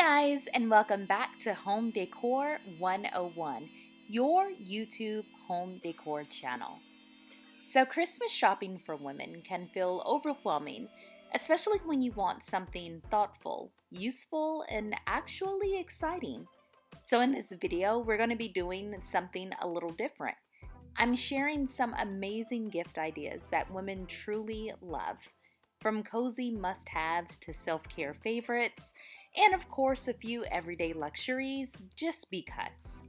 guys, and welcome back to Home Decor 101, your YouTube home decor channel. So Christmas shopping for women can feel overwhelming, especially when you want something thoughtful, useful, and actually exciting. So in this video, we're going to be doing something a little different. I'm sharing some amazing gift ideas that women truly love, from cozy must-haves to self-care favorites, and of course a few everyday luxuries just because.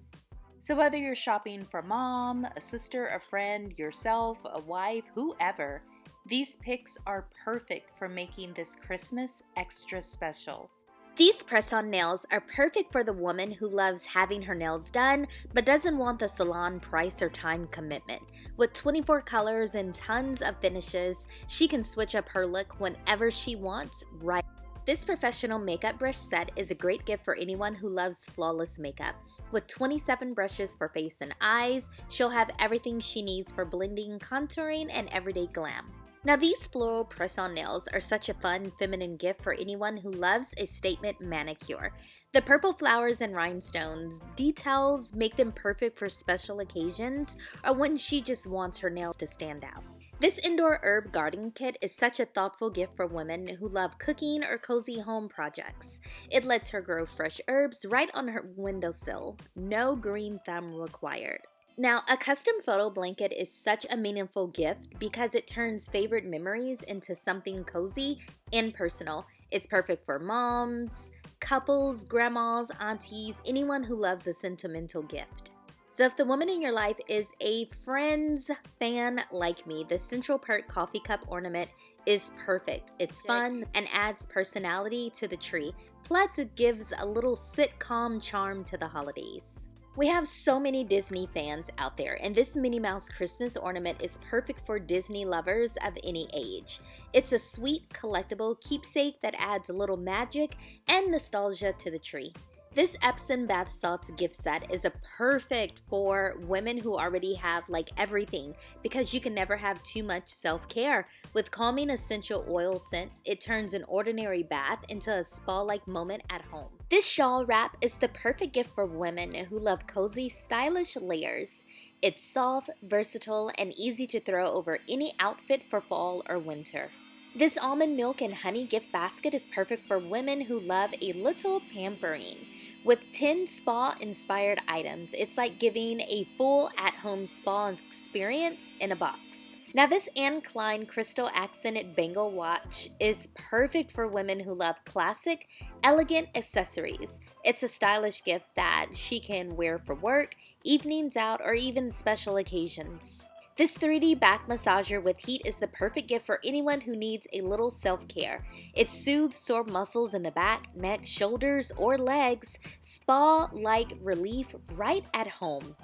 So whether you're shopping for mom, a sister, a friend, yourself, a wife, whoever, these picks are perfect for making this Christmas extra special. These press-on nails are perfect for the woman who loves having her nails done but doesn't want the salon price or time commitment. With 24 colors and tons of finishes, she can switch up her look whenever she wants, right? This professional makeup brush set is a great gift for anyone who loves flawless makeup. With 27 brushes for face and eyes, she'll have everything she needs for blending, contouring, and everyday glam. Now these floral press-on nails are such a fun, feminine gift for anyone who loves a statement manicure. The purple flowers and rhinestones details make them perfect for special occasions or when she just wants her nails to stand out. This indoor herb garden kit is such a thoughtful gift for women who love cooking or cozy home projects. It lets her grow fresh herbs right on her windowsill. No green thumb required. Now, a custom photo blanket is such a meaningful gift because it turns favorite memories into something cozy and personal. It's perfect for moms, couples, grandmas, aunties, anyone who loves a sentimental gift. So if the woman in your life is a Friends fan like me, the Central Perk coffee cup ornament is perfect. It's fun and adds personality to the tree. Plus, it gives a little sitcom charm to the holidays. We have so many Disney fans out there, and this Minnie Mouse Christmas ornament is perfect for Disney lovers of any age. It's a sweet, collectible keepsake that adds a little magic and nostalgia to the tree. This Epsom bath salts gift set is a perfect for women who already have everything because you can never have too much self-care. With calming essential oil scents, it turns an ordinary bath into a spa-like moment at home. This shawl wrap is the perfect gift for women who love cozy, stylish layers. It's soft, versatile, and easy to throw over any outfit for fall or winter. This almond milk and honey gift basket is perfect for women who love a little pampering. With 10 spa-inspired items, it's like giving a full at-home spa experience in a box. Now this Anne Klein crystal accented bangle watch is perfect for women who love classic, elegant accessories. It's a stylish gift that she can wear for work, evenings out, or even special occasions. This 3D back massager with heat is the perfect gift for anyone who needs a little self-care. It soothes sore muscles in the back, neck, shoulders, or legs, spa-like relief right at home.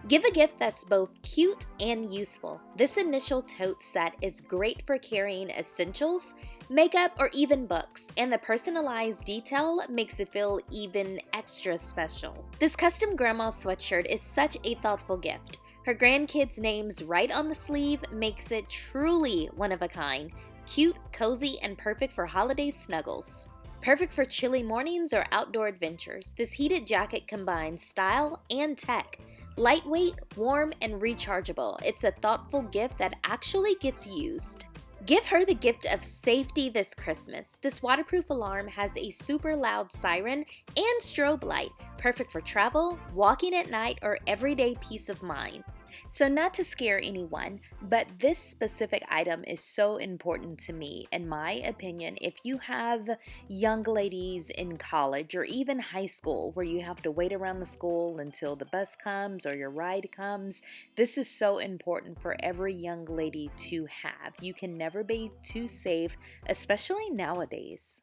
Give a gift that's both cute and useful. This initial tote set is great for carrying essentials, makeup, or even books, and the personalized detail makes it feel even extra special. This custom grandma sweatshirt is such a thoughtful gift. Her grandkids' names right on the sleeve makes it truly one of a kind, cute, cozy, and perfect for holiday snuggles. Perfect for chilly mornings or outdoor adventures, this heated jacket combines style and tech. Lightweight, warm, and rechargeable, it's a thoughtful gift that actually gets used. Give her the gift of safety this Christmas. This waterproof alarm has a super loud siren and strobe light, perfect for travel, walking at night, or everyday peace of mind. So not to scare anyone, but this specific item is so important to me. In my opinion, if you have young ladies in college or even high school where you have to wait around the school until the bus comes or your ride comes, this is so important for every young lady to have. You can never be too safe, especially nowadays.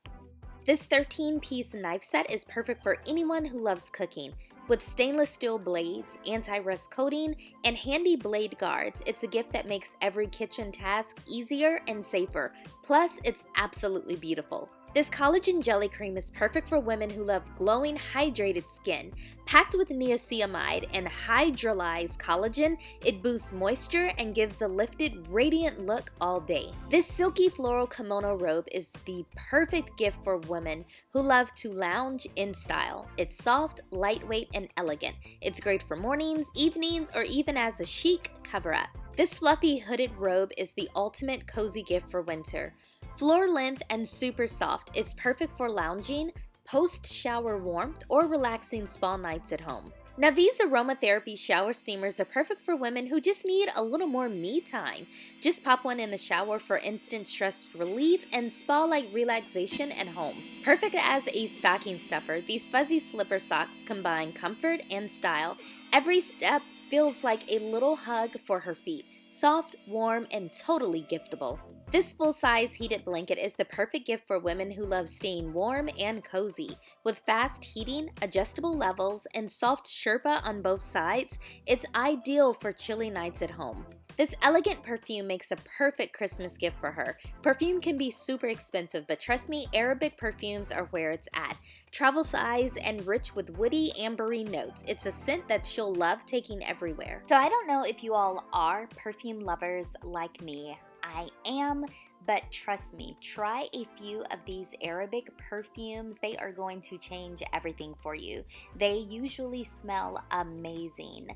This 13-piece knife set is perfect for anyone who loves cooking. With stainless steel blades, anti-rust coating, and handy blade guards, it's a gift that makes every kitchen task easier and safer. Plus, it's absolutely beautiful. This collagen jelly cream is perfect for women who love glowing, hydrated skin. Packed with niacinamide and hydrolyzed collagen, it boosts moisture and gives a lifted, radiant look all day. This silky floral kimono robe is the perfect gift for women who love to lounge in style. It's soft, lightweight, and elegant. It's great for mornings, evenings, or even as a chic cover-up. This fluffy hooded robe is the ultimate cozy gift for winter. Floor length and super soft, it's perfect for lounging, post-shower warmth, or relaxing spa nights at home. Now these aromatherapy shower steamers are perfect for women who just need a little more me time. Just pop one in the shower for instant stress relief and spa-like relaxation at home. Perfect as a stocking stuffer, these fuzzy slipper socks combine comfort and style. Every step feels like a little hug for her feet. Soft, warm, and totally giftable. This full-size heated blanket is the perfect gift for women who love staying warm and cozy. With fast heating, adjustable levels, and soft sherpa on both sides, it's ideal for chilly nights at home. This elegant perfume makes a perfect Christmas gift for her. Perfume can be super expensive, but trust me, Arabic perfumes are where it's at. Travel size and rich with woody, ambery notes. It's a scent that she'll love taking everywhere. So I don't know if you all are perfume lovers like me. I am, but trust me, try a few of these Arabic perfumes. They are going to change everything for you. They usually smell amazing.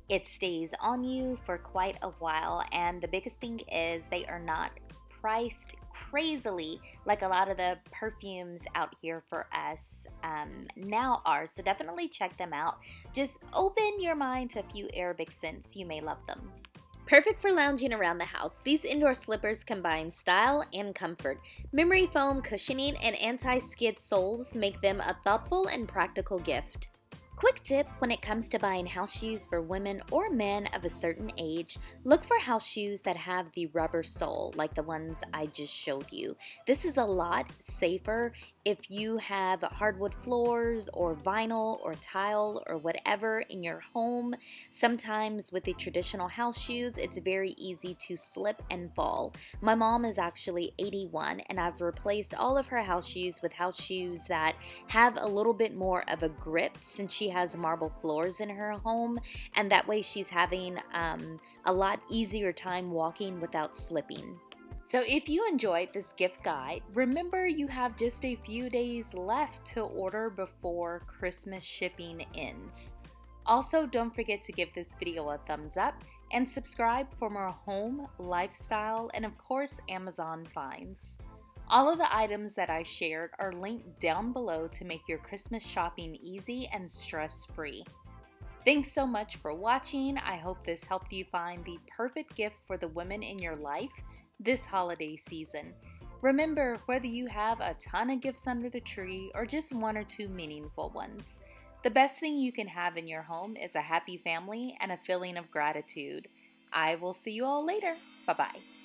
It stays on you for quite a while, and the biggest thing is they are not priced crazily like a lot of the perfumes out here for us now are. So definitely check them out. Just open your mind to a few Arabic scents. You may love them. Perfect for lounging around the house, these indoor slippers combine style and comfort. Memory foam cushioning and anti-skid soles make them a thoughtful and practical gift. Quick tip when it comes to buying house shoes for women or men of a certain age, look for house shoes that have the rubber sole like the ones I just showed you. This is a lot safer if you have hardwood floors or vinyl or tile or whatever in your home. Sometimes with the traditional house shoes, it's very easy to slip and fall. My mom is actually 81 and I've replaced all of her house shoes with house shoes that have a little bit more of a grip since she has marble floors in her home, and that way she's having a lot easier time walking without slipping. So if you enjoyed this gift guide, remember you have just a few days left to order before Christmas shipping ends. Also, don't forget to give this video a thumbs up and subscribe for more home, lifestyle, and of course Amazon finds. All of the items that I shared are linked down below to make your Christmas shopping easy and stress-free. Thanks so much for watching. I hope this helped you find the perfect gift for the women in your life this holiday season. Remember, whether you have a ton of gifts under the tree or just one or two meaningful ones, the best thing you can have in your home is a happy family and a feeling of gratitude. I will see you all later. Bye-bye.